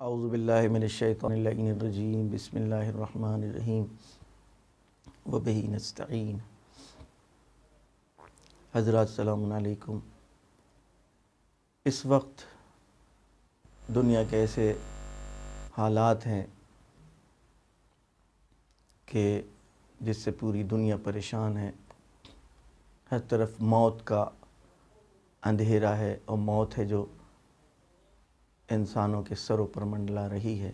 اعوذ باللہ من الشیطان اللعین الرجیم بسم اللہ الرحمن الرحیم وبہ نستعین۔ حضرات السلام علیکم۔ اس وقت دنیا کے ایسے حالات ہیں کہ جس سے پوری دنیا پریشان ہے، ہر طرف موت کا اندھیرا ہے اور موت ہے جو انسانوں کے سروں پر منڈلا رہی ہے۔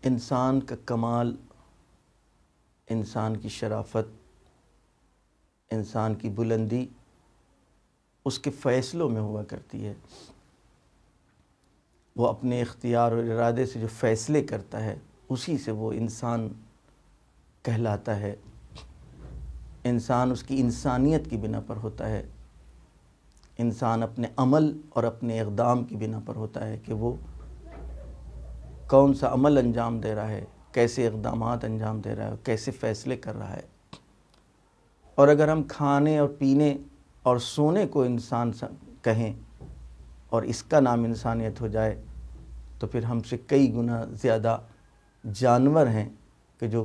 انسان کا کمال، انسان کی شرافت، انسان کی بلندی اس کے فیصلوں میں ہوا کرتی ہے۔ وہ اپنے اختیار اور ارادے سے جو فیصلے کرتا ہے اسی سے وہ انسان کہلاتا ہے۔ انسان اس کی انسانیت کی بنا پر ہوتا ہے۔ انسان اپنے عمل اور اپنے اقدام کی بنا پر ہوتا ہے کہ وہ کون سا عمل انجام دے رہا ہے، کیسے اقدامات انجام دے رہا ہے، کیسے فیصلے کر رہا ہے۔ اور اگر ہم کھانے اور پینے اور سونے کو انسان کہیں اور اس کا نام انسانیت ہو جائے تو پھر ہم سے کئی گنا زیادہ جانور ہیں کہ جو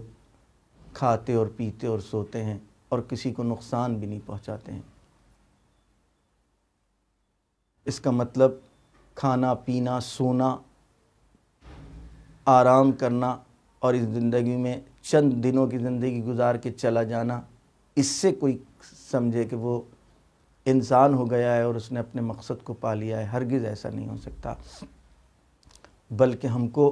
کھاتے اور پیتے اور سوتے ہیں اور کسی کو نقصان بھی نہیں پہنچاتے ہیں۔ اس کا مطلب کھانا پینا، سونا، آرام کرنا اور اس زندگی میں چند دنوں کی زندگی گزار کے چلا جانا، اس سے کوئی سمجھے کہ وہ انسان ہو گیا ہے اور اس نے اپنے مقصد کو پا لیا ہے۔ ہرگز ایسا نہیں ہو سکتا، بلکہ ہم کو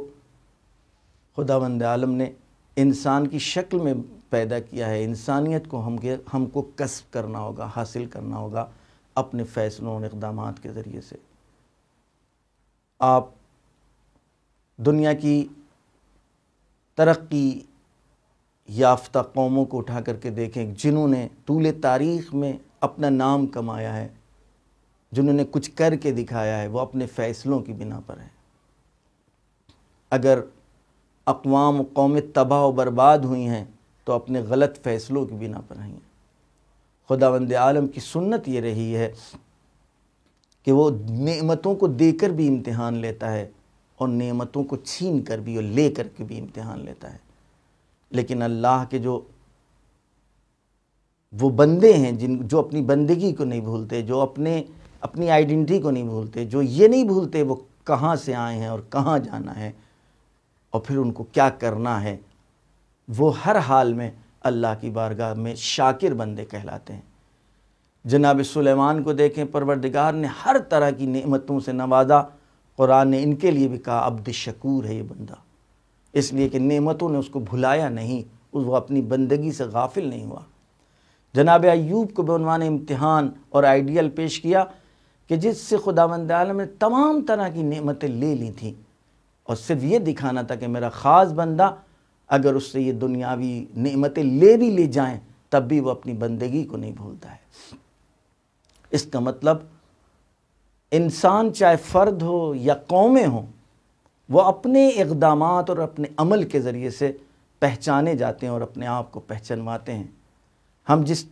خداوند عالم نے انسان کی شکل میں پیدا کیا ہے۔ انسانیت کو ہم کو کسب کرنا ہوگا، حاصل کرنا ہوگا اپنے فیصلوں اور اقدامات کے ذریعے سے۔ آپ دنیا کی ترقی یافتہ قوموں کو اٹھا کر کے دیکھیں جنہوں نے طول تاریخ میں اپنا نام کمایا ہے، جنہوں نے کچھ کر کے دکھایا ہے، وہ اپنے فیصلوں کی بنا پر ہیں۔ اگر اقوام و قومیں تباہ و برباد ہوئی ہیں تو اپنے غلط فیصلوں کی بنا پر ہیں۔ خداوند عالم کی سنت یہ رہی ہے کہ وہ نعمتوں کو دے کر بھی امتحان لیتا ہے اور نعمتوں کو چھین کر بھی اور لے کر کے بھی امتحان لیتا ہے۔ لیکن اللہ کے جو وہ بندے ہیں جو اپنی بندگی کو نہیں بھولتے، جو اپنی آئیڈینٹی کو نہیں بھولتے، جو یہ نہیں بھولتے وہ کہاں سے آئے ہیں اور کہاں جانا ہے اور پھر ان کو کیا کرنا ہے، وہ ہر حال میں اللہ کی بارگاہ میں شاکر بندے کہلاتے ہیں۔ جناب سلیمان کو دیکھیں، پروردگار نے ہر طرح کی نعمتوں سے نوازا۔ قرآن نے ان کے لیے بھی کہا عبد شکور ہے یہ بندہ، اس لیے کہ نعمتوں نے اس کو بھلایا نہیں، وہ اپنی بندگی سے غافل نہیں ہوا۔ جناب ایوب کو بعنوان امتحان اور آئیڈیل پیش کیا کہ جس سے خداوند عالم نے تمام طرح کی نعمتیں لے لی تھیں اور صرف یہ دکھانا تھا کہ میرا خاص بندہ اگر اس سے یہ دنیاوی نعمتیں لے جائیں تب بھی وہ اپنی بندگی کو نہیں بھولتا ہے۔ اس کا مطلب انسان چاہے فرد ہو یا قومیں ہوں، وہ اپنے اقدامات اور اپنے عمل کے ذریعے سے پہچانے جاتے ہیں اور اپنے آپ کو پہچانواتے ہیں۔ ہم جس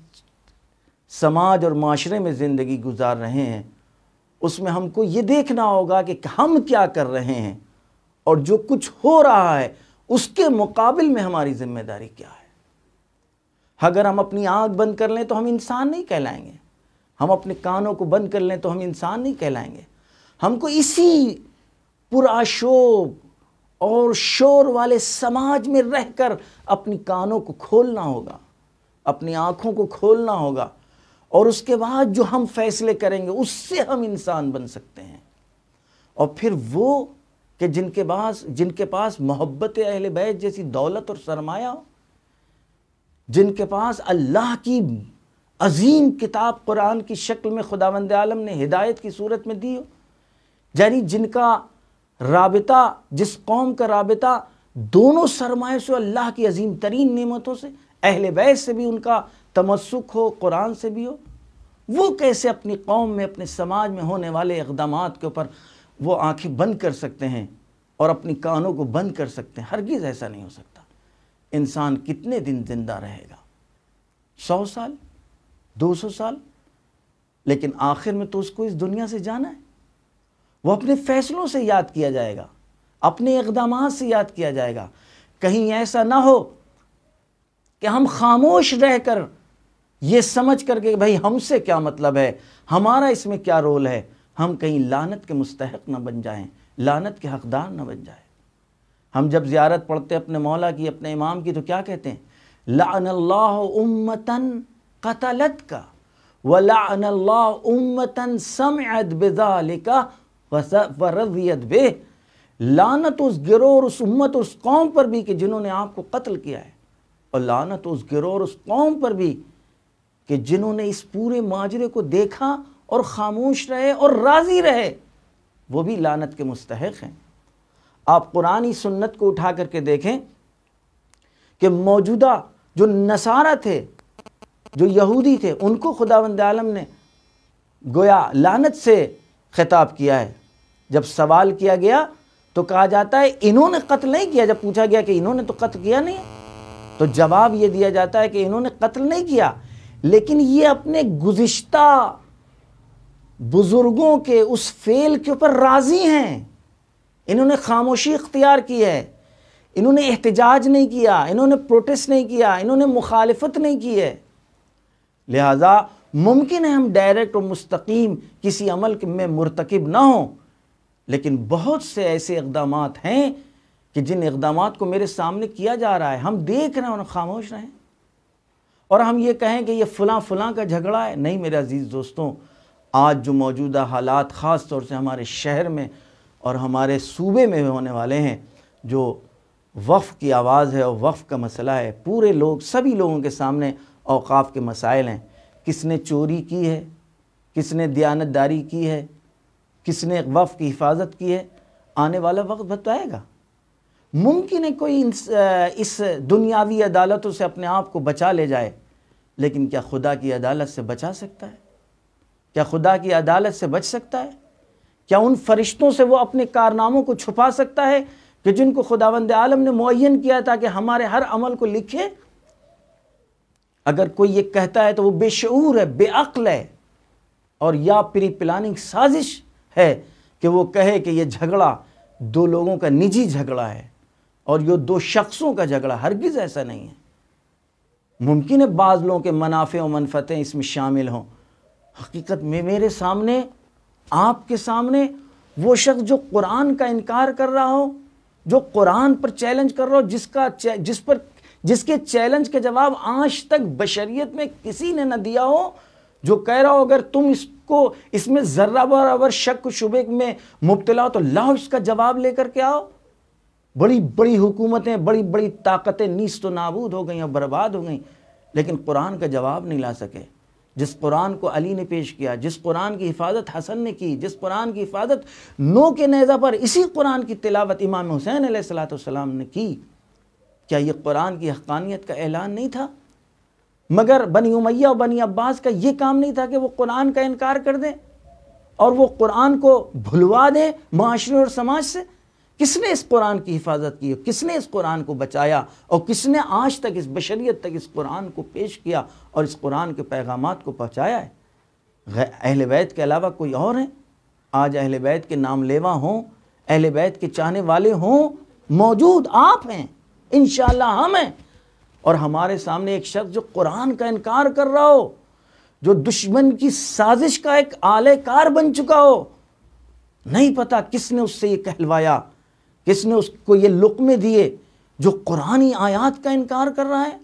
سماج اور معاشرے میں زندگی گزار رہے ہیں اس میں ہم کو یہ دیکھنا ہوگا کہ ہم کیا کر رہے ہیں اور جو کچھ ہو رہا ہے اس کے مقابل میں ہماری ذمہ داری کیا ہے۔ اگر ہم اپنی آنکھ بند کر لیں تو ہم انسان نہیں کہلائیں گے، ہم اپنے کانوں کو بند کر لیں تو ہم انسان نہیں کہلائیں گے۔ ہم کو اسی پرآشوب اور شور والے سماج میں رہ کر اپنی کانوں کو کھولنا ہوگا، اپنی آنکھوں کو کھولنا ہوگا، اور اس کے بعد جو ہم فیصلے کریں گے اس سے ہم انسان بن سکتے ہیں۔ اور پھر وہ کہ جن کے پاس محبت اہل بیت جیسی دولت اور سرمایہ ہو، جن کے پاس اللہ کی عظیم کتاب قرآن کی شکل میں خداوند عالم نے ہدایت کی صورت میں دی ہو، یعنی جن کا رابطہ، جس قوم کا رابطہ دونوں سرمایہ سے، اللہ کی عظیم ترین نعمتوں سے، اہل بیت سے بھی ان کا تمسک ہو، قرآن سے بھی ہو، وہ کیسے اپنی قوم میں، اپنے سماج میں ہونے والے اقدامات کے اوپر وہ آنکھیں بند کر سکتے ہیں اور اپنی کانوں کو بند کر سکتے ہیں؟ ہرگز ایسا نہیں ہو سکتا۔ انسان کتنے دن زندہ رہے گا؟ 100 سال، 200 سال؟ لیکن آخر میں تو اس کو اس دنیا سے جانا ہے۔ وہ اپنے فیصلوں سے یاد کیا جائے گا، اپنے اقدامات سے یاد کیا جائے گا۔ کہیں ایسا نہ ہو کہ ہم خاموش رہ کر یہ سمجھ کر کہ بھائی ہم سے کیا مطلب ہے، ہمارا اس میں کیا رول ہے، ہم کہیں لعنت کے مستحق نہ بن جائیں، لعنت کے حقدار نہ بن جائیں۔ ہم جب زیارت پڑھتے اپنے مولا کی، اپنے امام کی، تو کیا کہتے ہیں؟ لعن اللہ امتن قتلت کا ولعن اللہ امتن سمعت بذالک ورضیت بہ۔ لعنت اس گروہ اور اس امت اور اس قوم پر بھی کہ جنہوں نے آپ کو قتل کیا ہے، اور لعنت اس گروہ اور اس قوم پر بھی کہ جنہوں نے اس پورے ماجرے کو دیکھا اور خاموش رہے اور راضی رہے، وہ بھی لعنت کے مستحق ہیں۔ آپ قرآنی سنت کو اٹھا کر کے دیکھیں کہ موجودہ جو نصارہ تھے، جو یہودی تھے، ان کو خداوند عالم نے گویا لعنت سے خطاب کیا ہے۔ جب سوال کیا گیا تو کہا جاتا ہے انہوں نے قتل نہیں کیا۔ جب پوچھا گیا کہ انہوں نے تو قتل کیا نہیں، تو جواب یہ دیا جاتا ہے کہ انہوں نے قتل نہیں کیا، لیکن یہ اپنے گزشتہ بزرگوں کے اس فعل کے اوپر راضی ہیں۔ انہوں نے خاموشی اختیار کی ہے، انہوں نے احتجاج نہیں کیا، انہوں نے پروٹیسٹ نہیں کیا، انہوں نے مخالفت نہیں کی ہے۔ لہٰذا ممکن ہے ہم ڈائریکٹ اور مستقیم کسی عمل میں مرتکب نہ ہوں، لیکن بہت سے ایسے اقدامات ہیں کہ جن اقدامات کو میرے سامنے کیا جا رہا ہے، ہم دیکھ رہے ہیں اور خاموش رہیں، اور ہم یہ کہیں کہ یہ فلاں فلاں کا جھگڑا ہے۔ نہیں میرے عزیز دوستوں، آج جو موجودہ حالات خاص طور سے ہمارے شہر میں اور ہمارے صوبے میں ہونے والے ہیں، جو وقف کی آواز ہے اور وقف کا مسئلہ ہے، پورے لوگ، سبھی لوگوں کے سامنے اوقاف کے مسائل ہیں۔ کس نے چوری کی ہے، کس نے دیانت داری کی ہے، کس نے وقف کی حفاظت کی ہے، آنے والا وقت بتائے گا۔ ممکن ہے کوئی اس دنیاوی عدالتوں سے اپنے آپ کو بچا لے جائے، لیکن کیا خدا کی عدالت سے بچا سکتا ہے؟ کیا خدا کی عدالت سے بچ سکتا ہے؟ کیا ان فرشتوں سے وہ اپنے کارناموں کو چھپا سکتا ہے کہ جن کو خداوند عالم نے معین کیا تھا کہ ہمارے ہر عمل کو لکھے؟ اگر کوئی یہ کہتا ہے تو وہ بے شعور ہے، بے عقل ہے، اور یا پری پلاننگ سازش ہے کہ وہ کہے کہ یہ جھگڑا دو لوگوں کا نجی جھگڑا ہے اور یہ دو شخصوں کا جھگڑا۔ ہرگز ایسا نہیں ہے۔ ممکن ہے بعض لوگوں کے منافع و منفعتیں اس میں شامل ہوں، حقیقت میں میرے سامنے، آپ کے سامنے وہ شخص جو قرآن کا انکار کر رہا ہو، جو قرآن پر چیلنج کر رہا ہو، جس کے چیلنج کے جواب آج تک بشریت میں کسی نے نہ دیا ہو، جو کہہ رہا ہو اگر تم اس میں ذرہ برابر شک و شبے میں مبتلا ہو تو لاؤ اس کا جواب لے کر کے آؤ۔ بڑی بڑی حکومتیں، بڑی بڑی طاقتیں نیست و نابود ہو گئیں اور برباد ہو گئیں، لیکن قرآن کا جواب نہیں لا سکے۔ جس قرآن کو علی نے پیش کیا، جس قرآن کی حفاظت حسن نے کی، جس قرآن کی حفاظت نو کے نیزہ پر اسی قرآن کی تلاوت امام حسین علیہ السلام نے کی، کیا یہ قرآن کی حقانیت کا اعلان نہیں تھا؟ مگر بنی امیہ اور بنی عباس کا یہ کام نہیں تھا کہ وہ قرآن کا انکار کر دیں اور وہ قرآن کو بھلوا دیں معاشرے اور سماج سے؟ کس نے اس قرآن کی حفاظت کی؟ کس نے اس قرآن کو بچایا؟ اور کس نے آج تک اس بشریت تک اس قرآن کو پیش کیا اور اس قرآن کے پیغامات کو پہنچایا ہے؟ اہل بیت کے علاوہ کوئی اور ہیں؟ آج اہل بیت کے نام لیوا ہوں، اہل بیت کے چاہنے والے ہوں، موجود آپ ہیں، انشاءاللہ ہم ہیں، اور ہمارے سامنے ایک شخص جو قرآن کا انکار کر رہا ہو، جو دشمن کی سازش کا ایک آلے کار بن چکا ہو، نہیں پتا کس نے اس سے یہ کہلوایا، کس نے اس کو یہ لقمے دیے، جو قرآنی آیات کا انکار کر رہا ہے۔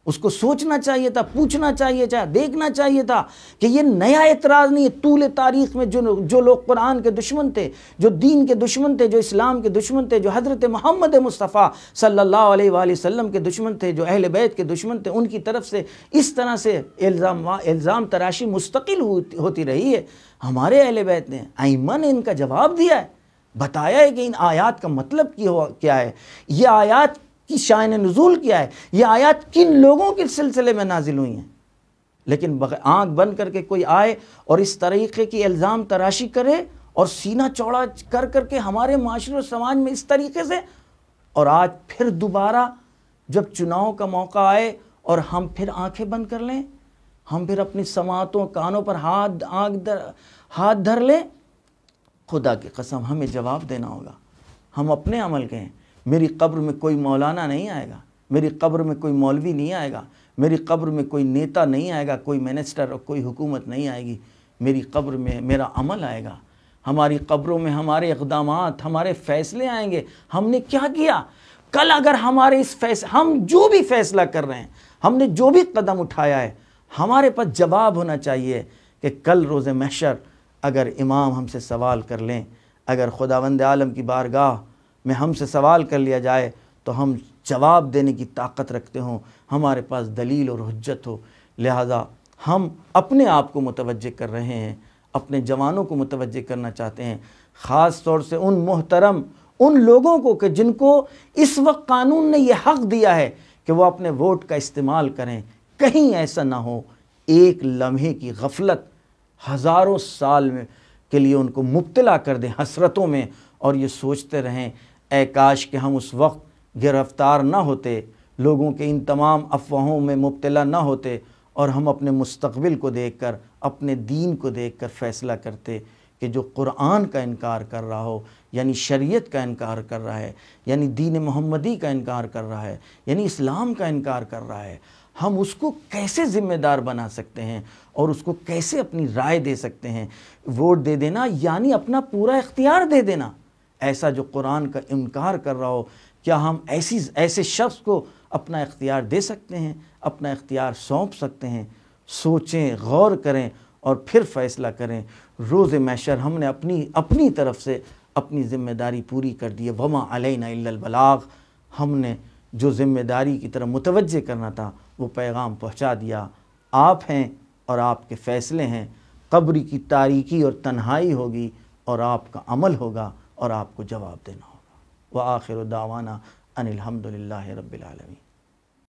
اس کو سوچنا چاہیے تھا، پوچھنا چاہیے تھا، دیکھنا چاہیے تھا کہ یہ نیا اعتراض نہیں ہے۔ طول تاریخ میں جو لوگ قرآن کے دشمن تھے، جو دین کے دشمن تھے، جو اسلام کے دشمن تھے، جو حضرت محمد مصطفیٰ صلی اللہ علیہ وآلہ وسلم کے دشمن تھے، جو اہل بیت کے دشمن تھے، ان کی طرف سے اس طرح سے الزام تراشی مستقل ہوتی رہی ہے۔ ہمارے اہل بیت نے، ائمہ نے ان کا جواب دیا ہے، بتایا ہے کہ ان آیات کا مطلب کیا ہے، یہ آیات کی شان نزول کیا ہے، یہ آیات کن لوگوں کے سلسلے میں نازل ہوئی ہیں۔ لیکن آنکھ بند کر کے کوئی آئے اور اس طریقے کی الزام تراشی کرے اور سینہ چوڑا کر کر کے ہمارے معاشرے و سماج میں اس طریقے سے، اور آج پھر دوبارہ جب چناؤ کا موقع آئے اور ہم پھر آنکھیں بند کر لیں، ہم پھر اپنی سماعتوں کانوں پر ہاتھ دھر لیں، خدا کی قسم ہمیں جواب دینا ہوگا، ہم اپنے عمل کے ہیں۔ میری قبر میں کوئی مولانا نہیں آئے گا، میری قبر میں کوئی مولوی نہیں آئے گا، میری قبر میں کوئی نیتا نہیں آئے گا، کوئی منسٹر اور کوئی حکومت نہیں آئے گی، میری قبر میں میرا عمل آئے گا۔ ہماری قبروں میں ہمارے اقدامات، ہمارے فیصلے آئیں گے، ہم نے کیا کیا کل۔ اگر ہمارے ہم جو بھی فیصلہ کر رہے ہیں، ہم نے جو بھی قدم اٹھایا ہے، ہمارے پاس جواب ہونا چاہیے کہ کل روز محشر اگر امام ہم سے سوال کر لیں، اگر خداوند عالم کی بارگاہ میں ہم سے سوال کر لیا جائے تو ہم جواب دینے کی طاقت رکھتے ہوں، ہمارے پاس دلیل اور حجت ہو۔ لہٰذا ہم اپنے آپ کو متوجہ کر رہے ہیں، اپنے جوانوں کو متوجہ کرنا چاہتے ہیں، خاص طور سے ان لوگوں کو کہ جن کو اس وقت قانون نے یہ حق دیا ہے کہ وہ اپنے ووٹ کا استعمال کریں۔ کہیں ایسا نہ ہو ایک لمحے کی غفلت ہزاروں سال کے لیے ان کو مبتلا کر دیں حسرتوں میں، اور یہ سوچتے رہیں اے کاش کہ ہم اس وقت گرفتار نہ ہوتے، لوگوں کے ان تمام افواہوں میں مبتلا نہ ہوتے، اور ہم اپنے مستقبل کو دیکھ کر، اپنے دین کو دیکھ کر فیصلہ کرتے کہ جو قرآن کا انکار کر رہا ہو، یعنی شریعت کا انکار کر رہا ہے، یعنی دین محمدی کا انکار کر رہا ہے، یعنی اسلام کا انکار کر رہا ہے، ہم اس کو کیسے ذمہ دار بنا سکتے ہیں اور اس کو کیسے اپنی رائے دے سکتے ہیں۔ ووٹ دے دینا یعنی اپنا پورا اختیار دے دینا۔ ایسا جو قرآن کا انکار کر رہا ہو، کیا ہم ایسے شخص کو اپنا اختیار دے سکتے ہیں، اپنا اختیار سونپ سکتے ہیں؟ سوچیں، غور کریں اور پھر فیصلہ کریں۔ روز محشر ہم نے اپنی طرف سے اپنی ذمہ داری پوری کر دی ہے۔ وما علینا الا البلاغ، ہم نے جو ذمہ داری کی طرف متوجہ کرنا تھا وہ پیغام پہنچا دیا۔ آپ ہیں اور آپ کے فیصلے ہیں۔ قبر کی تاریکی اور تنہائی ہوگی اور آپ کا عمل ہوگا اور آپ کو جواب دینا ہوگا۔ وآخر دعوانا ان الحمد للہ رب العالمین۔